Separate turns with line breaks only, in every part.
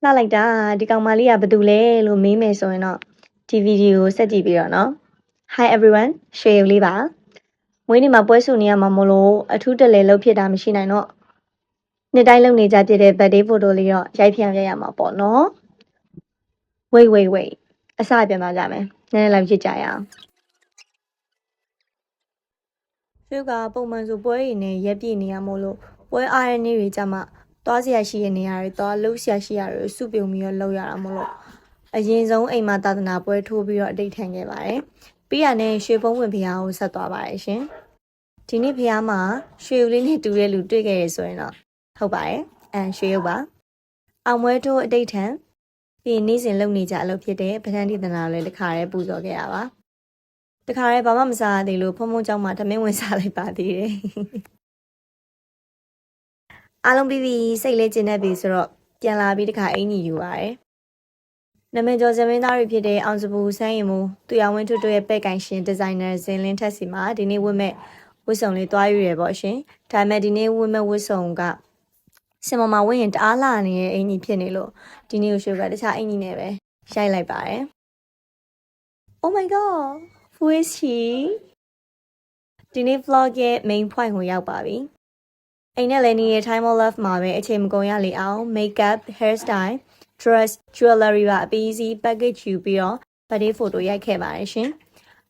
လှလိုက်တာဒီကောင်မလေးကဘာတူလဲလို့မေးမယ်ဆိုရင်တော့ဒီဗီဒီယိုကိုဆက်ကြည့်ပြီးတော့နော် Hi everyone ရွှေရုပ်လေးပါမွေးနေ့မှာပွဲစုနေရမှာမလို့အထူးတလဲလုပ်ဖြစ်တာမရှိနိုင်တော့နှစ်တိုင်းလုပ်နေကြဖြစ်တဲ့ birthday photo လေးတော့ရိုက်ရမှာပေါ့နော် wait အစပြန်သွားကြမယ်နည်းနည်းလိုက်ဖြစ်ကြရအောင်ရွှေကပုံမှန်ဆိုပွဲရည်နဲ့ရက်ပြည့်နေရမို့လို့ပွဲအားရနေ့တွေကြမှာသွားစရာရှိတဲ့နေရာတွေသွားလှုပ်ရှားရှိရတွေစုပြုံပြီးတော့လှုပ်ရတာမို့လို့အရင်ဆုံးအိမ်မှာသာသနာပွဲထိုးပြီးတော့အတိတ်ထန်ခဲ့ပါတယ်ပြီးရနဲ့ရွှေဖုံးဝင်ဖျားကိုဆက်သွားပါတယ်ရှင်ဒီနေ့ဖျားမှာရွှေဦးလေးနဲ့တူတဲ့လူတွေ့ခဲ့ရဆိုရင်တော့ဟုတ်ပါတယ်ရွှေရုပ်ပါအောင်ပွဲထိုးအတိတ်ထန်ပြီးနေ့စဉ်လုပ်နေကြအလုပ်ဖြစ်တဲ့ပဋ္ဌာန်းတိသနာလည်းတစ်ခါတည်းပူဇော်ခဲ့ရပါတခါတည်းဘာမှမစားရသေးလို့ဖုံဖုံကြောင့်မှထမင်းဝင်စားလိုက်ပါသေးတယ်အားလုံးပြီးပြီစိတ်လေးကျဉ်နေပြီဆိုတော့ပြန်လာပြီးတခါအင်ကြီးယူပါတယ်နာမည်ကျော်ဇမင်းသားတွေဖြစ်တဲ့အောင်စပူစမ်းရင်မူသူရဝင်းထွတ်တို့ရဲ့ပဲ့ကန်ရှင်ဒီဇိုင်နာဇင်လင်းထက်စီမှာဒီနေ့ဝတ်မဲ့ဝတ်စုံလေးတွားယူရပေါ့ရှင်ဒါပေမဲ့ဒီနေ့ဝတ်မဲ့ဝတ်စုံကစင်မမှာဝတ်ရင်တအားလာနေတဲ့အင်ကြီးဖြစ်နေလို့ဒီနေ့ကိုရှိုးကတခြားအင်ကြီးနဲ့ပဲရိုက်လိုက်ပါတယ် Oh my god who is she ဒီနေ့ vlog ရဲ့ main point ကိုရောက်ပါပြီအိမ်နဲ့လည်းနေတဲ့ time of love မှာပဲအချိန်မကုန်ရလေအောင် makeup hairstyle dress jewelry ပါအပီးစီ package ယူပြီးတော့ birthday photo ရိုက်ခဲ့ပါတယ်ရှင်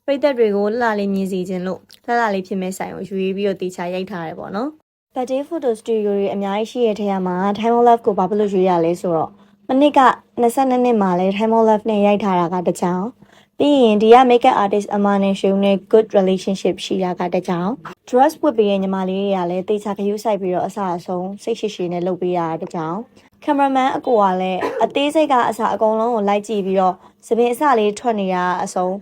ပရိသတ်တွေကိုလှလေးမြင်စီခြင်းလို့လှလေးဖြစ်မဲ့ဆိုင်ကိုယူပြီးတော့တေချာရိုက်ထားတယ်ပေါ့နော် birthday photo studio တွေအများကြီးရှိတဲ့ထဲမှာ time of love ကိုဘာဖြစ်လို့ရွေးရလဲဆိုတော့မနစ်က22နှစ်မှာလဲ time of love နဲ့ရိုက်ထားတာကတကြောင်ပြီးရင်ဒီက makeup artist အမနဲ့ရှုံနဲ့ good relationship ရှိတာကတကြောင် dress ဝတ်ပေးတဲ့ညီမလေးတွေကလည်းတေချာခရူးဆိုင်ပြီးတော့အစားအဆုံးစိတ်ရှိရှိနဲ့လုပ်ပေးရတာတကြောင် cameraman အကိုကလည်းအသေးစိတ်ကအစားအကုန်လုံးကိုလိုက်ကြည့်ပြီးတော့သပင်အစလေးထွက်နေတာအဆုံး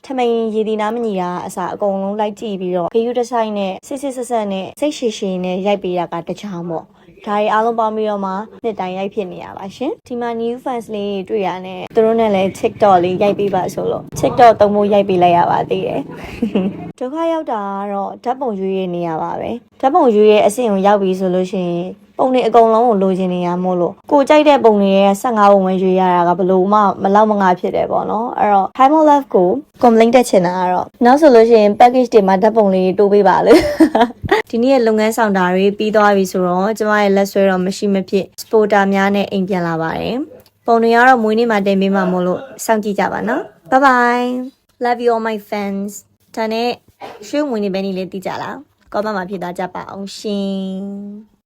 ထမိန်ရည်ဒီနာမညီတာအစားအကုန်လုံးလိုက်ကြည့်ပြီးတော့ခရူးတစ်ဆိုင်နဲ့စစ်ဆက်နဲ့စိတ်ရှိရှိနဲ့ရိုက်ပေးတာကတကြောင်ပေါ့ဒါရီအားလုံးပေါင်းပြီးတော့မှနှစ်တိုင်းရိုက်ဖြစ်နေရပါရှင်ဒီမှာ new fans လေးတွေ့ရနဲ့သူတို့နဲ့လည်း TikTok လေးရိုက်ပေးပါဆိုလို့ TikTok သုံးဖို့ရိုက်ပေးလိုက်ရပါသေးတယ်ဒုက္ခရောက်တာကတော့ဓာတ်ပုံရွေးရနေရပါပဲဓာတ်ပုံရွေးရဲ့အဆင့်ကိုရောက်ပြီဆိုလို့ရှိရင်ပုံတွေအကုန်လုံးကိုလိုချင်နေရမို့လို့ကိုကြိုက်တဲ့ပုံတွေရဲ့15ပုံပဲရွေးရတာကဘလို့မှမလောက်မငါဖြစ်တယ်ပေါ့နော်အဲ့တော့ Time of Love ကို complaint တက်ချင်တာကတော့နောက်ဆိုလို့ရှိရင် package တွေမှာဓာတ်ပုံလေးတိုးပေးပါလေဒီနေ့ရဲ့လုပ်ငန်းဆောင်တာတွေပြီးသွားပြီဆိုတော့ကျမရဲ့လက်ဆွဲတော့မရှိမဖြစ် supporter များနဲ့အိမ်ပြန်လာပါတယ်ပုံတွေကတော့မွေးနေ့မှာတင်ပေးမှာမို့လို့စောင့်ကြည့်ကြပါနော် bye bye love you all my fans ဒါနဲ့ရွှေမွေးနေ့ပဲနေလေးသိကြလားကောမမှာဖြစ်သွားကြပါအောင်ရှင်